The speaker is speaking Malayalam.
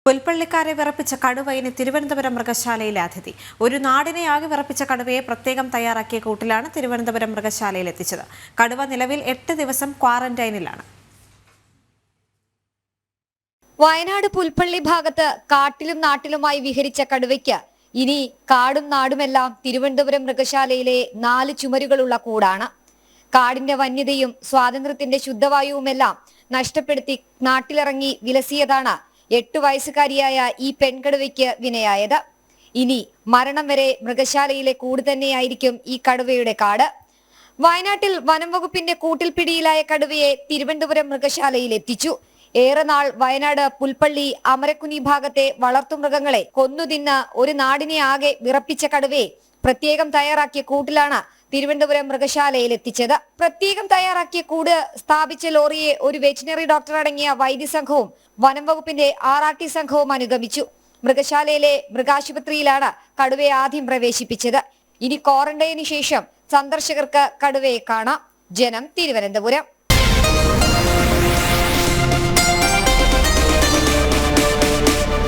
പുൽപ്പള്ളിക്കാരെ വിറപ്പിച്ച കടുവയിന് തിരുവനന്തപുരം മൃഗശാലയിലെ അതിഥി. ഒരു നാടിനെ ആകെ വിറപ്പിച്ച കടുവയെ പ്രത്യേകം തയ്യാറാക്കിയ കൂട്ടിലാണ് തിരുവനന്തപുരം മൃഗശാലയിൽ എത്തിച്ചത്. കടുവ നിലവിൽ 8 ദിവസം ക്വാറന്റൈനിലാണ്. വയനാട് പുൽപ്പള്ളി ഭാഗത്ത് കാട്ടിലും നാട്ടിലുമായി വിഹരിച്ച കടുവയ്ക്ക് ഇനി കാടും നാടുമെല്ലാം തിരുവനന്തപുരം മൃഗശാലയിലെ 4 ചുമരുകളുള്ള കൂടാണ്. കാടിന്റെ വന്യതയും സ്വാതന്ത്ര്യത്തിന്റെ ശുദ്ധവായുവുമെല്ലാം നഷ്ടപ്പെടുത്തി നാട്ടിലിറങ്ങി വിലസിയതാണ് 8 വയസ്സുകാരിയായ ഈ പെൺകടുവയ്ക്ക് വിനയായത്. ഇനി മരണം വരെ മൃഗശാലയിലെ കൂട് തന്നെയായിരിക്കും ഈ കടുവയുടെ കാട്. വയനാട്ടിൽ വനം വകുപ്പിന്റെ കൂട്ടിൽ പിടിയിലായ കടുവയെ തിരുവനന്തപുരം മൃഗശാലയിൽ എത്തിച്ചു. ഏറെ നാൾ വയനാട് പുൽപ്പള്ളി അമരക്കുനി ഭാഗത്തെ വളർത്തുമൃഗങ്ങളെ കൊന്നുതിന്ന് ഒരു നാടിനെ ആകെ വിറപ്പിച്ച കടുവയെ പ്രത്യേകം തയ്യാറാക്കിയ കൂട്ടിലാണ് തിരുവനന്തപുരം മൃഗശാലയിൽ എത്തിച്ചത്. പ്രത്യേകം തയ്യാറാക്കിയ കൂട് സ്ഥാപിച്ച ലോറിയെ ഒരു വെറ്റിനറി ഡോക്ടർ അടങ്ങിയ വൈദ്യസംഘവും വനം വകുപ്പിന്റെ RRT സംഘവും അനുഗമിച്ചു. മൃഗശാലയിലെ മൃഗാശുപത്രിയിലാണ് കടുവയെ ആദ്യം പ്രവേശിപ്പിച്ചത്. ഇനി ക്വാറന്റൈനു ശേഷം സന്ദർശകർക്ക് കടുവയെ കാണാം. ജനം, തിരുവനന്തപുരം.